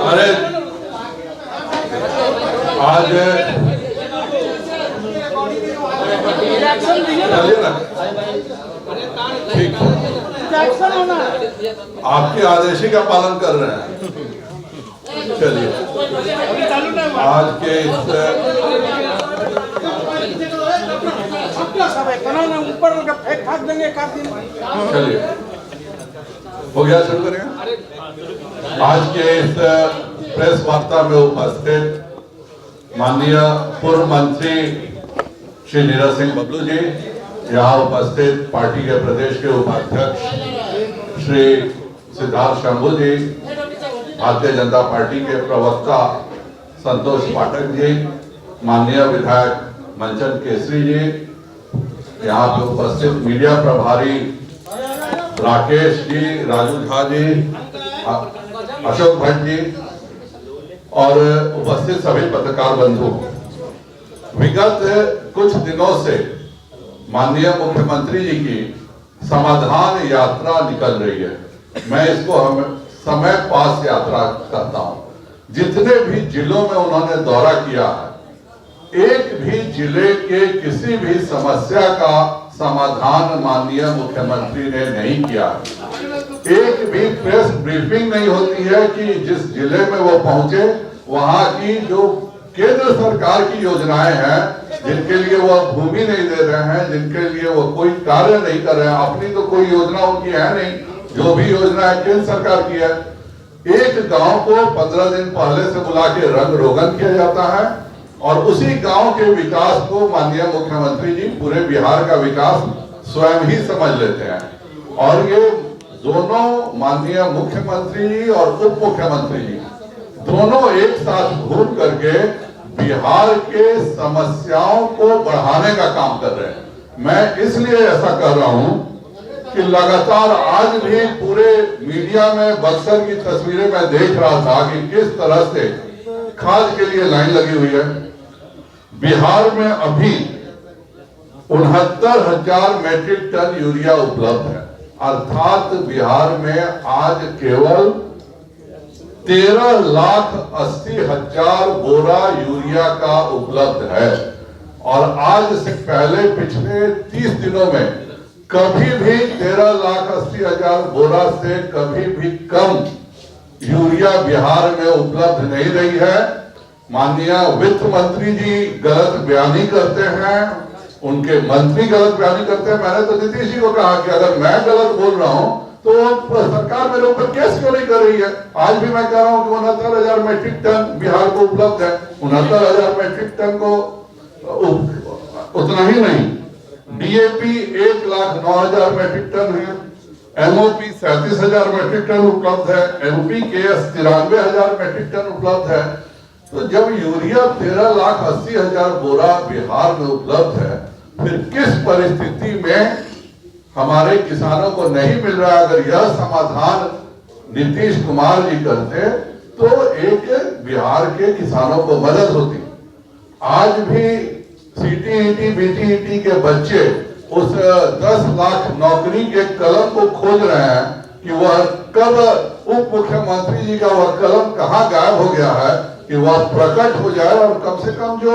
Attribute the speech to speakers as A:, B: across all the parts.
A: अरे आज चलिए ना, ठीक, आपके आदेश का पालन कर रहे हैं। चलिए, आज के चलिए हो गया, शुरू करें। आज के इस प्रेस वार्ता में उपस्थित माननीय पूर्व मंत्री श्री नीरज सिंह बबलू जी, यहाँ उपस्थित पार्टी के प्रदेश के उपाध्यक्ष श्री सिद्धार्थ शंभू जी, भारतीय जनता पार्टी के प्रवक्ता संतोष पाठक जी, माननीय विधायक मंचन केसरी जी, यहाँ पे उपस्थित मीडिया प्रभारी राकेश जी, राजू झा जी, अशोक भट्ट जी और उपस्थित सभी पत्रकार बंधु। विगत कुछ दिनों से माननीय मुख्यमंत्री जी की समाधान यात्रा निकल रही है। मैं इसको समय पास यात्रा कहता हूं। जितने भी जिलों में उन्होंने दौरा किया है, एक भी जिले के किसी भी समस्या का समाधान माननीय मुख्यमंत्री ने नहीं किया। एक भी प्रेस ब्रीफिंग नहीं होती है कि जिस जिले में वो पहुंचे वहां की जो केंद्र सरकार की योजनाएं हैं, जिनके लिए वो भूमि नहीं दे रहे हैं, जिनके लिए वो कोई कार्य नहीं कर रहे हैं, अपनी तो कोई योजना उनकी है नहीं, जो भी योजना है केंद्र सरकार की है। एक गांव को 15 दिन पहले से बुला के रंग रोगन किया जाता है और उसी गांव के विकास को माननीय मुख्यमंत्री जी पूरे बिहार का विकास स्वयं ही समझ लेते हैं। और ये दोनों माननीय मुख्यमंत्री जी और उप मुख्यमंत्री जी दोनों एक साथ घूम करके बिहार के समस्याओं को बढ़ाने का काम कर रहे हैं। मैं इसलिए ऐसा कर रहा हूं कि लगातार आज भी पूरे मीडिया में बक्सर की तस्वीरें मैं देख रहा था कि किस तरह से खाद के लिए लाइन लगी हुई है। बिहार में अभी 69,000 मैट्रिक टन यूरिया उपलब्ध है, अर्थात बिहार में आज केवल 13,80,000 बोरा यूरिया का उपलब्ध है। और आज से पहले पिछले 30 दिनों में कभी भी 13,80,000 बोरा से कभी भी कम यूरिया बिहार में उपलब्ध नहीं रही है। माननीय वित्त मंत्री जी गलत बयानी करते हैं, उनके मंत्री गलत बयानी करते हैं। मैंने तो नीतीश जी को कहा कि अगर मैं गलत बोल रहा हूं तो सरकार मेरे ऊपर केस क्यों नहीं कर रही है। आज भी मैं कह रहा हूं कि 69,000 मैट्रिक टन बिहार को उपलब्ध है। 69,000 मैट्रिक टन को उतना ही नहीं, डीएपी 1,09,000 मैट्रिक टन है, एमओपी 37,000 मैट्रिक टन उपलब्ध है, एमपीकेएस 93,000 मैट्रिक टन उपलब्ध है। तो जब यूरिया 13,80,000 बोरा बिहार में उपलब्ध है, फिर किस परिस्थिति में हमारे किसानों को नहीं मिल रहा। अगर यह समाधान नीतीश कुमार जी करते तो एक बिहार के किसानों को मदद होती। आज भी सीटीईटी बीटीईटी के बच्चे उस 10 लाख नौकरी के कलम को खोज रहे हैं कि वह कब उप मुख्यमंत्री जी का वह कलम कहां गायब हो गया है कि वह प्रकट हो जाए और कम से कम जो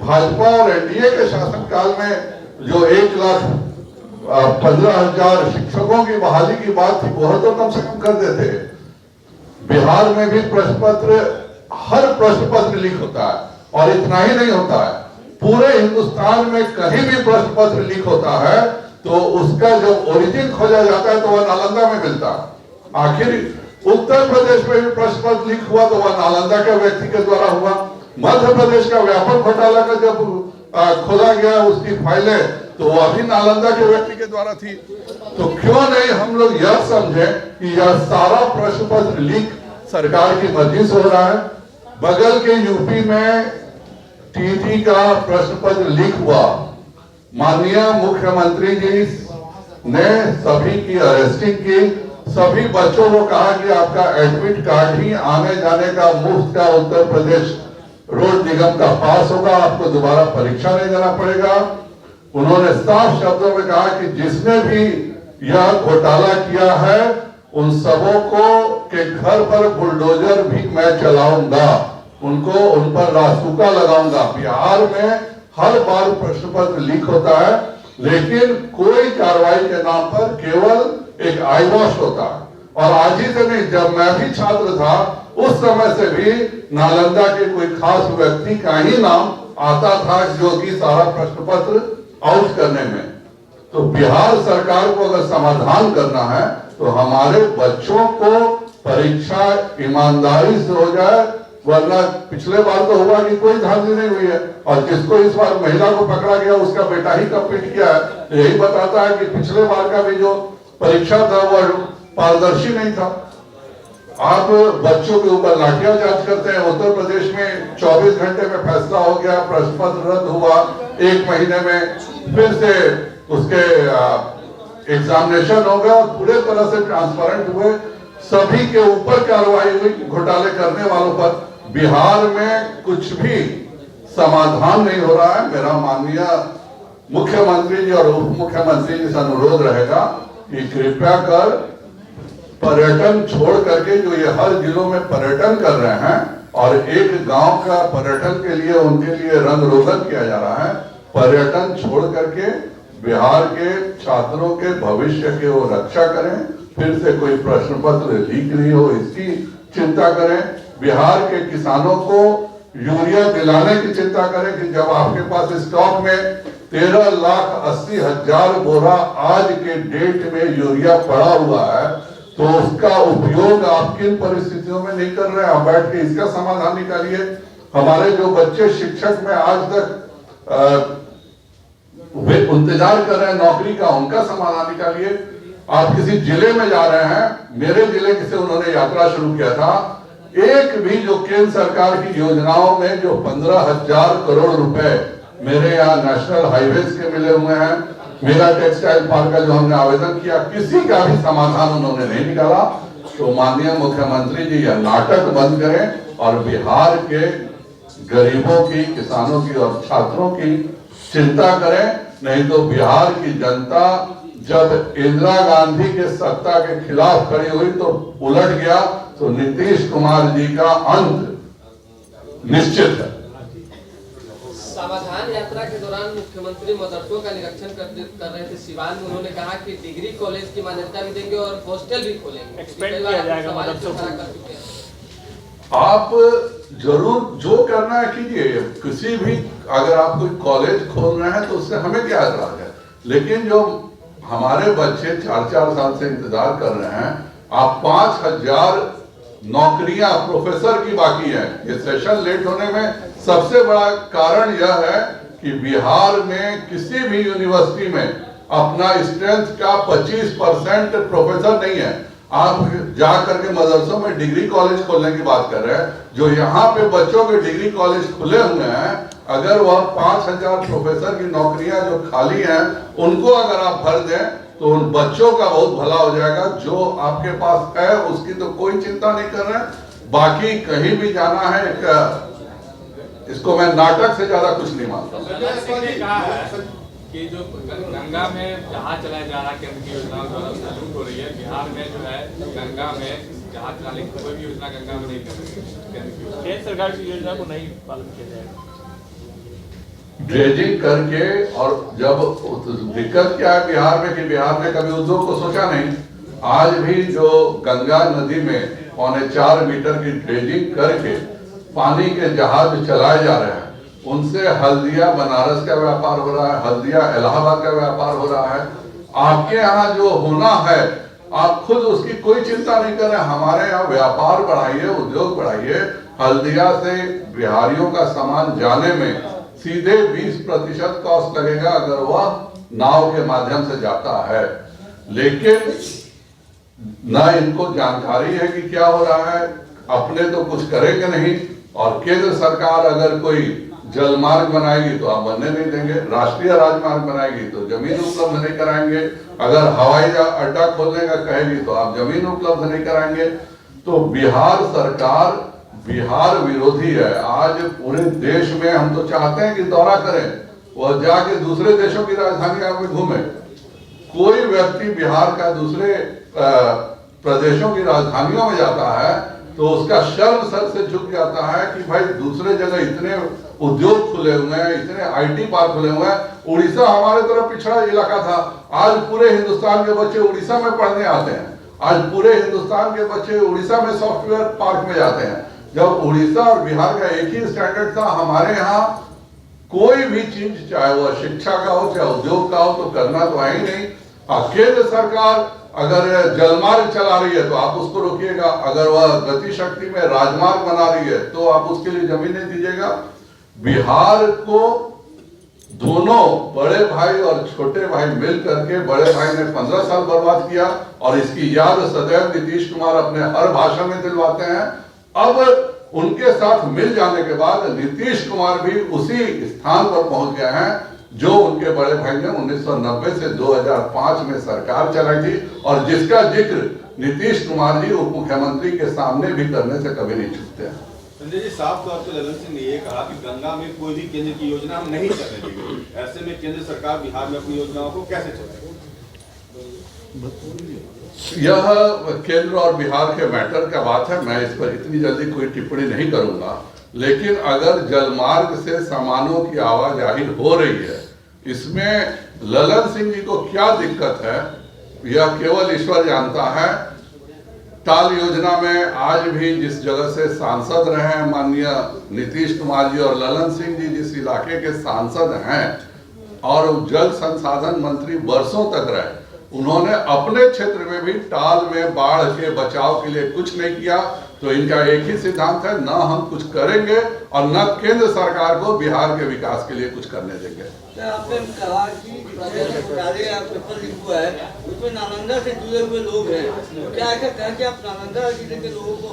A: भाजपा और एनडीए के शासनकाल में जो 1,15,000 शिक्षकों की बहाली की बात थी वह तो कम से कम कर देते। बिहार में भी प्रश्न पत्र, हर प्रश्न पत्र लीक होता है और इतना ही नहीं होता है, पूरे हिंदुस्तान में कहीं भी प्रश्न पत्र लीक होता है तो उसका जब ओरिजिन खोजा जाता है तो वह नालंदा में मिलता है। आखिर उत्तर प्रदेश में भी प्रश्न पत्र लीक हुआ तो वह नालंदा के व्यक्ति के द्वारा हुआ। मध्य प्रदेश का व्यापक घोटाला का जब खोला गया उसकी फाइलें तो वह भी नालंदा के व्यक्ति के द्वारा थी। तो क्यों नहीं हम लोग यह समझे कि यह सारा प्रश्न पत्र लीक सरकार की मर्जी से हो रहा है। बगल के यूपी में टीटी का प्रश्न पत्र लीक हुआ, माननीय मुख्यमंत्री जी ने सभी की अरेस्टिंग की, सभी बच्चों को कहा कि आपका एडमिट कार्ड ही आने जाने का मुफ्त का उत्तर प्रदेश रोड निगम का पास होगा, आपको दोबारा परीक्षा नहीं देना पड़ेगा। उन्होंने साफ शब्दों में कहा कि जिसने भी यह घोटाला किया है उन सबों को के घर पर बुलडोजर भी मैं चलाऊंगा, उनको उन पर रासुका लगाऊंगा। बिहार में हर बार प्रश्न पत्र लीक होता है, लेकिन कोई कार्रवाई के नाम पर केवल एक आई वॉश होता है। और आज ही से नहीं, जब मैं भी छात्र था उस समय से भी नालंदा के कोई खास व्यक्ति का ही नाम आता था जो कि सारा प्रश्न पत्र आउट करने में। तो बिहार सरकार को अगर समाधान करना है तो हमारे बच्चों को परीक्षा ईमानदारी से हो जाए, वरना पिछले बार तो हुआ कि कोई धांधली नहीं हुई है, और जिसको इस बार महिला को पकड़ा गया उसका बेटा ही कंप्लीट किया है। यही बताता है कि पिछले बार का भी जो परीक्षा था वह पारदर्शी नहीं था। आप बच्चों के ऊपर लाठियाचार्ज करते हैं। उत्तर प्रदेश में 24 घंटे में फैसला हो गया, प्रश्न पत्र रद्द हुआ, 1 महीने में फिर से उसके एग्जामिनेशन हो गया, पूरे तरह से ट्रांसपेरेंट हुए, सभी के ऊपर कार्रवाई हुई घोटाले करने वालों पर। बिहार में कुछ भी समाधान नहीं हो रहा है। मेरा माननीय मुख्यमंत्री जी और उप मुख्यमंत्री जी से अनुरोध रहेगा कि कृपया कर पर्यटन छोड़ करके, जो ये हर जिलों में पर्यटन कर रहे हैं और एक गांव का पर्यटन के लिए उनके लिए रंग रोगन किया जा रहा है, पर्यटन छोड़ करके बिहार के छात्रों के भविष्य की वो रक्षा करें। फिर से कोई प्रश्न पत्र लीक नहीं हो, इसकी चिंता करें। बिहार के किसानों को यूरिया दिलाने की चिंता करें कि जब आपके पास स्टॉक में 13,80,000 बोरा आज के डेट में यूरिया पड़ा हुआ है, तो उसका उपयोग आप किन परिस्थितियों में नहीं कर रहे हैं? आप बैठ के इसका समाधान निकालिए। हमारे जो बच्चे शिक्षक में आज तक वे इंतजार कर रहे हैं नौकरी का, उनका समाधान निकालिए। आप किसी जिले में जा रहे हैं, मेरे जिले से उन्होंने यात्रा शुरू किया था, एक भी जो केंद्र सरकार की योजनाओं में जो 15,000 करोड़ रुपए मेरे यहाँ नेशनल हाईवेज के मिले हुए हैं, मेरा टेक्सटाइल पार्क का जो हमने आवेदन किया, किसी का भी समाधान उन्होंने नहीं निकाला। तो माननीय मुख्यमंत्री जी यह नाटक बंद करें और बिहार के गरीबों की, किसानों की और छात्रों की चिंता करें। नहीं तो बिहार की जनता जब इंदिरा गांधी के सत्ता के खिलाफ खड़ी हुई तो उलट गया, तो नीतीश कुमार जी का अंत निश्चित है।
B: समाधान यात्रा के दौरान मुख्यमंत्री मदरसों का निरीक्षण कर रहे थे सिवान में। उन्होंने कहा कि डिग्री कॉलेज की मान्यता भी देंगे और हॉस्टल भी खोलेंगे।
C: एक्सपेक्ट किया जाएगा मदरसों को।
A: आप जरूर जो करना है कीजिए। किसी भी अगर आप कोई कॉलेज खोल रहे हैं तो उससे हमें क्या एतराज है, लेकिन जो हमारे बच्चे 4-4 साल से इंतजार कर रहे हैं, आप 5,000 नौकरियां प्रोफेसर की बाकी है। ये सेशन लेट होने में सबसे बड़ा कारण यह है कि बिहार में किसी भी यूनिवर्सिटी में अपना स्ट्रेंथ का 25% प्रोफेसर नहीं है। आप जा करके मदरसों में डिग्री कॉलेज खोलने की बात कर रहे हैं। जो यहाँ पे बच्चों के डिग्री कॉलेज खुले हुए हैं, अगर वह 5,000 प्रोफेसर की नौकरियां जो खाली हैं उनको अगर आप भर दें तो उन बच्चों का बहुत भला हो जाएगा। जो आपके पास है उसकी तो कोई चिंता नहीं कर रहे हैं। बाकी कहीं भी जाना है, इसको मैं नाटक से ज्यादा कुछ नहीं मानता।
C: कि जो गंगा में जहाज चलाया जा रहा है, केंद्र की योजनाओं द्वारा लूट हो रही है। बिहार में जो है गंगा में जहाज चलाने की कोई भी योजना गंगा में नहीं कर रही है। केंद्र सरकार की योजना को नहीं पालन किया जाएगा।
A: ड्रेजिंग करके, और जब दिक्कत क्या है बिहार में कि बिहार ने कभी उद्योग को सोचा नहीं। आज भी जो गंगा नदी में 4.25 मीटर की ड्रेजिंग करके पानी के जहाज चलाए जा रहे हैं, उनसे हल्दिया बनारस का व्यापार हो रहा है, हल्दिया इलाहाबाद का व्यापार हो रहा है। आपके यहाँ जो होना है आप खुद उसकी कोई चिंता नहीं कर रहे। हमारे यहाँ व्यापार बढ़ाइए, उद्योग बढ़ाइए। हल्दिया से बिहारियों का सामान जाने में सीधे 20% कॉस्ट लगेगा अगर वह नाव के माध्यम से जाता है। लेकिन ना इनको जानकारी है कि क्या हो रहा है, अपने तो कुछ करेंगे नहीं। और केंद्र सरकार अगर कोई जलमार्ग बनाएगी तो आप बनने नहीं देंगे, राष्ट्रीय राजमार्ग बनाएगी तो जमीन उपलब्ध नहीं कराएंगे, अगर हवाई अड्डा खोलने का कहेगी तो आप जमीन उपलब्ध नहीं कराएंगे। तो बिहार सरकार बिहार विरोधी है। आज पूरे देश में हम तो चाहते हैं कि दौरा करें, वह जाके दूसरे देशों की राजधानियों में घूमे। कोई व्यक्ति बिहार का दूसरे प्रदेशों की राजधानियों में जाता है तो उसका शर्म सर से झुक जाता है कि भाई दूसरे जगह इतने उद्योग खुले हुए हैं, इतने आईटी पार्क खुले हुए हैं। उड़ीसा हमारे तरफ पिछड़ा इलाका था, आज पूरे हिंदुस्तान के बच्चे उड़ीसा में पढ़ने आते हैं। आज पूरे हिंदुस्तान के बच्चे उड़ीसा में सॉफ्टवेयर पार्क में जाते हैं। जब उड़ीसा और बिहार का एक ही स्टैंडर्ड था, हमारे यहाँ कोई भी चीज, चाहे वह शिक्षा का हो चाहे उद्योग का हो, तो करना तो है ही नहीं। केंद्र सरकार अगर जलमार्ग चला रही है तो आप उसको रोकिएगा, अगर वह गति शक्ति में राजमार्ग बना रही है तो आप उसके लिए जमीन नहीं दीजिएगा। बिहार को दोनों बड़े भाई और छोटे भाई मिल करके, बड़े भाई ने 15 साल बर्बाद किया और इसकी याद सदैव नीतीश कुमार अपने हर भाषण में दिलवाते हैं। अब उनके साथ मिल जाने के बाद नीतीश कुमार भी उसी स्थान पर पहुंच गए हैं जो उनके बड़े भाई ने 1990 से 2005 में सरकार चलाई थी और जिसका जिक्र नीतीश कुमार जी उप मुख्यमंत्री के सामने भी करने से कभी नहीं चूकते हैं।
D: संजय जी, साफ तौर पर ललन सिंह ने ये कहा कि गंगा में कोई भी केंद्र की योजना हम नहीं चलने देंगे। ऐसे में केंद्र सरकार बिहार में अपनी योजनाओं को कैसे चलाएगी?
A: यह केंद्र और बिहार के मैटर का बात है, मैं इस पर इतनी जल्दी कोई टिप्पणी नहीं करूंगा। लेकिन अगर जलमार्ग से सामानों की आवाजाही हो रही है, इसमें ललन सिंह जी को क्या दिक्कत है यह केवल ईश्वर जानता है। टाल योजना में आज भी जिस जगह से सांसद रहे हैं माननीय नीतीश कुमार जी और ललन सिंह जी जिस इलाके के सांसद हैं और जल संसाधन मंत्री वर्षों तक रहे, उन्होंने अपने क्षेत्र में भी टाल में बाढ़ के बचाव के लिए कुछ नहीं किया। तो इनका एक ही सिद्धांत है, न हम कुछ करेंगे और न केंद्र सरकार को बिहार के विकास के लिए कुछ करने देंगे।
E: आपने कहा कि पेपर लीक हुआ है, उसमें नालंदा से जुड़े हुए लोग हैं, तो क्या ऐसा कहें कि आप नालंदा जिले के लोगों को?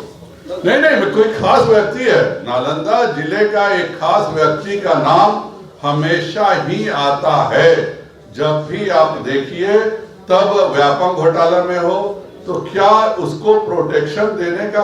A: नहीं, कोई खास व्यक्ति है। नालंदा जिले का एक खास व्यक्ति का नाम हमेशा ही आता है। जब भी आप देखिए तब व्यापम घोटाला में हो तो क्या उसको प्रोटेक्शन देने का